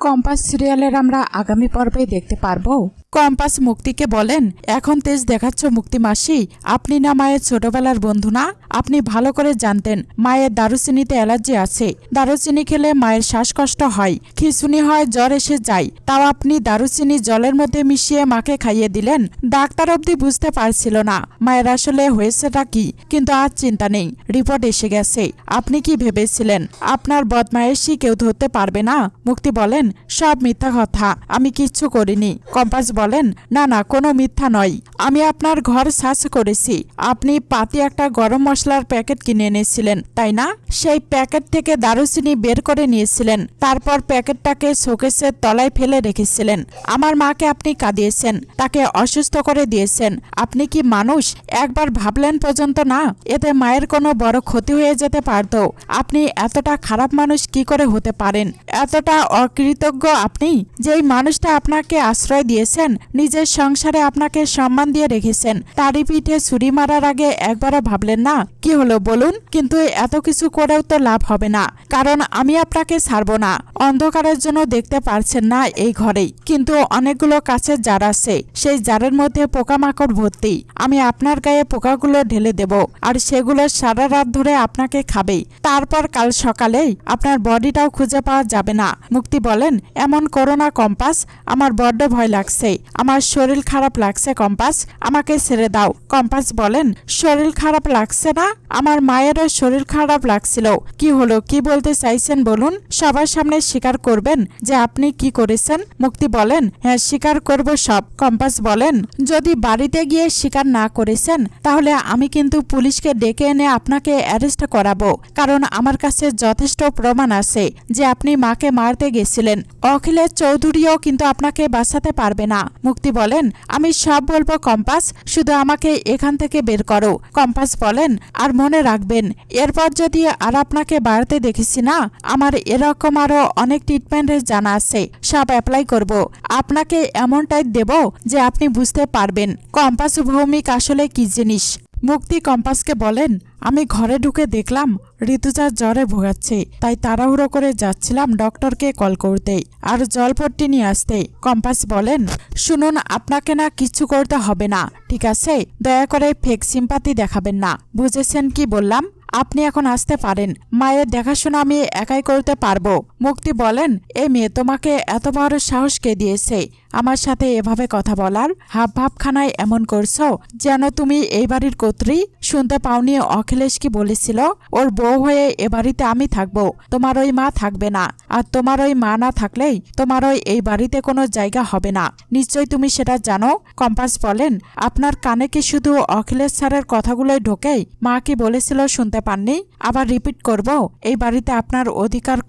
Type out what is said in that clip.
Compass সিরিয়ালের আমরা আগামী পর্বে দেখতে পারবো। কম্পাস মুক্তিকে বলেন, এখন তেজ দেখাচ্ছ মুক্তি মাসি, আপনি না মায়ের ছোটবেলার বন্ধু না? আপনি ভালো করে জানতেন মায়ের দারুচিনিতে অ্যালার্জি আছে। দারুচিনি খেলে মায়ের শ্বাসকষ্ট হয়, খিঁচুনি হয়, জ্বর এসে যায়। তাও আপনি দারুচিনি জলের মধ্যে মিশিয়ে মাকে খাইয়ে দিলেন। ডাক্তার অবধি বুঝতে পারছিল না মায়ের আসলে হয়েছেটা কি, কিন্তু আজ চিন্তা নেই, রিপোর্ট এসে গেছে। আপনি কি ভেবেছিলেন আপনার বদমায়েশি কেউ ধরতে পারবে না? মুক্তি বলেন, সব মিথ্যা কথা, আমি কিচ্ছু করিনি। কম্পাস বলেন, না না, কোনো মিথ্যা নয়, আমি আপনার ঘর সার্চ করেছি। আপনি পাতি একটা গরম মশলার প্যাকেট কিনে এনেছিলেন, তাই না? সেই প্যাকেট থেকে দারুচিনি বের করে নিয়েছিলেন, তারপর প্যাকেটটাকে শোকেসের তলায় ফেলে রেখেছিলেন। আমার মাকে আপনি কাঁদিয়েছেন, তাকে অসুস্থ করে দিয়েছেন। আপনি কি মানুষ? একবার ভাবলেন পর্যন্ত না এতে মায়ের কোনো বড় ক্ষতি হয়ে যেতে পারত? আপনি এতটা খারাপ মানুষ কি করে হতে পারেন? এতটা অকৃতজ্ঞ আপনি? যেই মানুষটা আপনাকে আশ্রয় দিয়েছেন, নিজের সংসারে আপনাকে সম্মান দিয়ে রেখেছেন, তারই পিঠে ছুরি মারার আগে একবারও ভাবলেন না? কি হলো বলুন? কিন্তু এত কিছু করেও তো লাভ হবে না, কারণ আমি আপনাকে ছাড়বো না। অন্ধকারের জন্য দেখতে পারছেন না এই ঘরেই, কিন্তু অনেকগুলো কাছের জার আছে, সেই জারের মধ্যে পোকামাকড় ভর্তি। আমি আপনার গায়ে পোকাগুলো ঢেলে দেব, আর সেগুলো সারা রাত ধরে আপনাকে খাবে। তারপর কাল সকালেই আপনার বডিটাও খুঁজে পাওয়া যাবে না। মুক্তি বলেন, এমন করো না কম্পাস, আমার বড্ড ভয় লাগছে, আমার শরীর খারাপ লাগছে কম্পাস, আমাকে ছেড়ে দাও। কম্পাস বলেন, শরীর খারাপ লাগছে না? আমার মায়েরও শরীর খারাপ লাগছিল। কি হলো, কি বলতে চাইছেন বলুন? সবার সামনে স্বীকার করবেন যে আপনি কি করেছেন? মুক্তি বলেন, হ্যাঁ স্বীকার করব সব। কম্পাস বলেন, যদি বাড়িতে গিয়ে স্বীকার না করেছেন তাহলে আমি কিন্তু পুলিশকে ডেকে এনে আপনাকে অ্যারেস্ট করাবো, কারণ আমার কাছে যথেষ্ট প্রমাণ আছে যে আপনি মাকে মারতে গেছিলেন। অখিলেশ চৌধুরীও কিন্তু আপনাকে বাঁচাতে পারবে না। মুক্তি বলেন, আমি সব বলবো কম্পাস, শুধু আমাকে এখান থেকে বের করো। কম্পাস বলেন, আর মনে রাখবেন, এরপর যদি আর আপনাকে বাড়তে দেখেছি না, আমার এরকম আরো অনেক ট্রিটমেন্টের জানা আছে, সব অ্যাপ্লাই করব। আপনাকে এমনটাই দেব যে আপনি বুঝতে পারবেন কম্পাস ভৌমিক আসলে কি জিনিস। মুক্তি কম্পাসকে বলেন, আমি ঘরে ঢুকে দেখলাম ঋতুজার জ্বরে ভোগাচ্ছে, তাই তাড়াহুড়ো করে যাচ্ছিলাম ডক্টরকে কল করতে আর জলপট্টি নিয়ে আসতে। কম্পাস বলেন, শুনুন, আপনাকে না কিচ্ছু করতে হবে না, ঠিক আছে? দয়া করে ফেক সিম্পাতি দেখাবেন না, বুঝেছেন কি বললাম? আপনি এখন আসতে পারেন, মায়ের দেখাশোনা আমি একাই করতে পারবো। মুক্তি বলেন, এই মেয়ে তোমাকে এত বড় সাহস কে দিয়েছে আমার সাথে এভাবে কথা বলার? হাব ভাবখানায় এমন করছো যেন তুমি এই বাড়ির কর্ত্রী। শুনতে পাওনি অখিলেশ কি বলেছিল? ওর বউ হয়ে এ বাড়িতে আমি থাকবো, তোমার ওই মা থাকবে না। আর তোমার ওই মা না থাকলেই তোমার ওই এই বাড়িতে কোনো জায়গা হবে না, নিশ্চয়ই তুমি সেটা জানো। কম্পাস বলেন, আপনার কানে কি শুধু অখিলেশ স্যারের কথাগুলোই ঢোকে? মা কি বলেছিল শুনতে পাননি? আবার রিপিট করব, এই বাড়িতে আপনার অধিকার